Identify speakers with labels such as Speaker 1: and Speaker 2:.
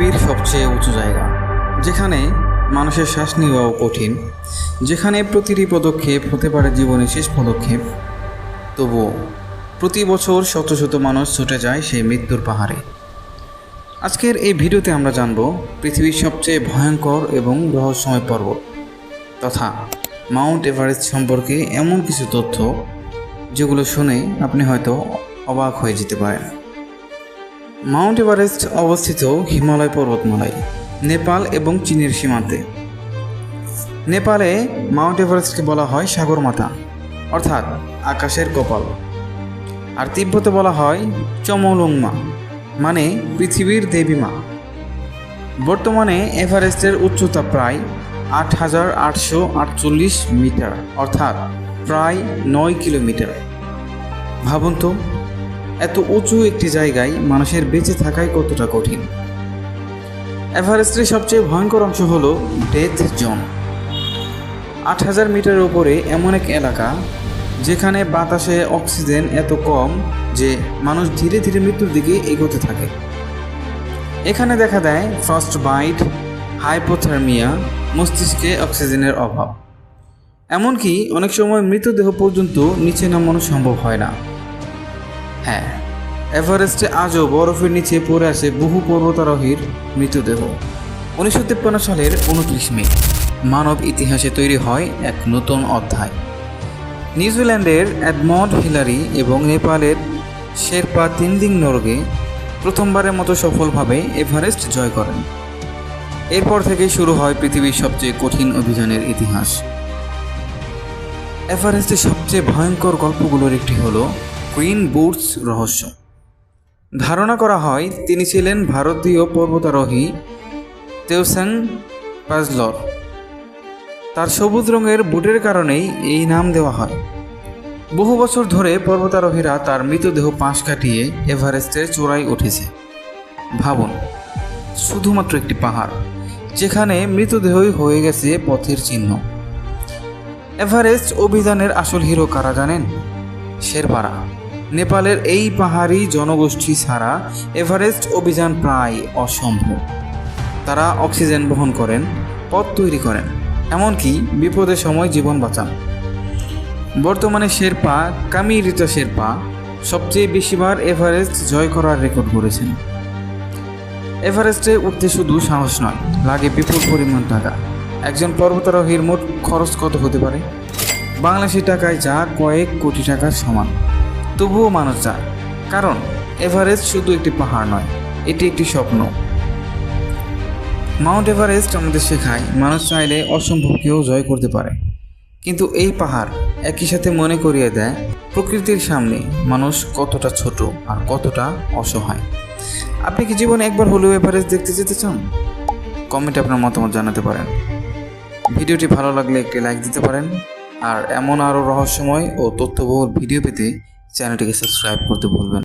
Speaker 1: পৃথিবীর সবচেয়ে উঁচু জায়গা, যেখানে মানুষের শ্বাস নেওয়াও কঠিন, যেখানে প্রতিটি পদক্ষেপ হতে পারে জীবনের শেষ পদক্ষেপ, তবুও প্রতি বছর শত শত মানুষ ছুটে যায় সেই মৃত্যুর পাহাড়ে। আজকের এই ভিডিওতে আমরা জানব পৃথিবীর সবচেয়ে ভয়ঙ্কর এবং রহস্যময় পর্বত তথা মাউন্ট এভারেস্ট সম্পর্কে এমন কিছু তথ্য যেগুলো শুনে আপনি হয়তো অবাক হয়ে যেতে পারেন। মাউন্ট এভারেস্ট অবস্থিত হিমালয় পর্বতমালায়, নেপাল এবং চীনের সীমান্তে। নেপালে মাউন্ট এভারেস্টকে বলা হয় সাগরমাতা অর্থাৎ আকাশের কপাল, আর তিব্বতে বলা হয় চমৌলুংমা মানে পৃথিবীর দেবীমা। বর্তমানে এভারেস্টের উচ্চতা প্রায় ৮,৮৪৮ মিটার অর্থাৎ প্রায় ৯ কিলোমিটার। ভাবুন তো, এত উঁচু একটি জায়গায় মানুষের বেঁচে থাকাই কতটা কঠিন। এভারেস্টের সবচেয়ে ভয়ঙ্কর অংশ হল ডেথ জোন। ৮,০০০ মিটারের উপরে এমন এক এলাকা যেখানে বাতাসে অক্সিজেন এত কম যে মানুষ ধীরে ধীরে মৃত্যুর দিকে এগোতে থাকে। এখানে দেখা দেয় ফ্রস্ট বাইট, হাইপোথার্মিয়া, মস্তিষ্কে অক্সিজেনের অভাব, এমনকি অনেক সময় মৃতদেহ পর্যন্ত নিচে নামানো সম্ভব হয় না। হ্যাঁ, এভারেস্টে আজও বরফের নিচে পড়ে আসে বহু পর্বতারোহীর মৃতদেহ। 1953 সালের 29 মে মানব ইতিহাসে তৈরি হয় এক নতুন অধ্যায়। নিউজিল্যান্ডের এডমন্ড হিলারি এবং নেপালের শেরপা তেনজিং নোরগে প্রথমবারের মতো সফলভাবে এভারেস্ট জয় করেন। এরপর থেকে শুরু হয় পৃথিবীর সবচেয়ে কঠিন অভিযানের ইতিহাস। এভারেস্টের সবচেয়ে ভয়ঙ্কর গল্পগুলোর একটি হল গ্রিন বুটস রহস্য। ধারণা করা হয় তিনি ছিলেন ভারতীয় পর্বতারোহী তেওসাং পাজলর। তার সবুজ রঙের বুটের কারণেই এই নাম দেওয়া হয়। বহু বছর ধরে পর্বতারোহীরা তার মৃতদেহ পাশ কাটিয়ে এভারেস্টের চূড়ায় উঠেছে। ভাবুন, শুধুমাত্র একটি পাহাড় যেখানে মৃতদেহই হয়ে গেছে পথের চিহ্ন। এভারেস্ট অভিযানের আসল হিরো কারা জানেন? শেরপারা। নেপালের এই পাহাড়ি জনগোষ্ঠী ছাড়া এভারেস্ট অভিযান প্রায় অসম্ভব। তারা অক্সিজেন বহন করেন, পথ তৈরি করেন, এমনকি বিপদের সময় জীবন বাঁচান। বর্তমানে শেরপা কামিরিতা শেরপা সবচেয়ে বেশিবার এভারেস্ট জয় করার রেকর্ড গড়েছেন। এভারেস্টে উঠতে শুধু সাহস নয়, লাগে বিপুল পরিমাণ টাকা। একজন পর্বতারোহীর মোট খরচ কত হতে পারে? বাংলাদেশি টাকায় যা কয়েক কোটি টাকার সমান। তবুও মানুষ যায়, কারণ এভারেস্ট শুধু একটি পাহাড় নয়, এটি একটি স্বপ্ন। মাউন্ট এভারেস্ট আমাদের শেখায় মানুষ চাইলে অসম্ভবকেও জয় করতে পারে। কিন্তু এই পাহাড় একই সাথে মনে করিয়ে দেয় প্রকৃতির সামনে মানুষ কতটা ছোট আর কতটা অসহায়। আপনি কি জীবনে একবার হলেও এভারেস্ট দেখতে যেতে চান? কমেন্টে আপনার মতামত জানাতে পারেন। ভিডিওটি ভালো লাগলে একটি লাইক দিতে পারেন, আর এমন আরও রহস্যময় ও তথ্যবহুল ভিডিও পেতে চ্যানেলটিকে সাবস্ক্রাইব করতে ভুলবেন না।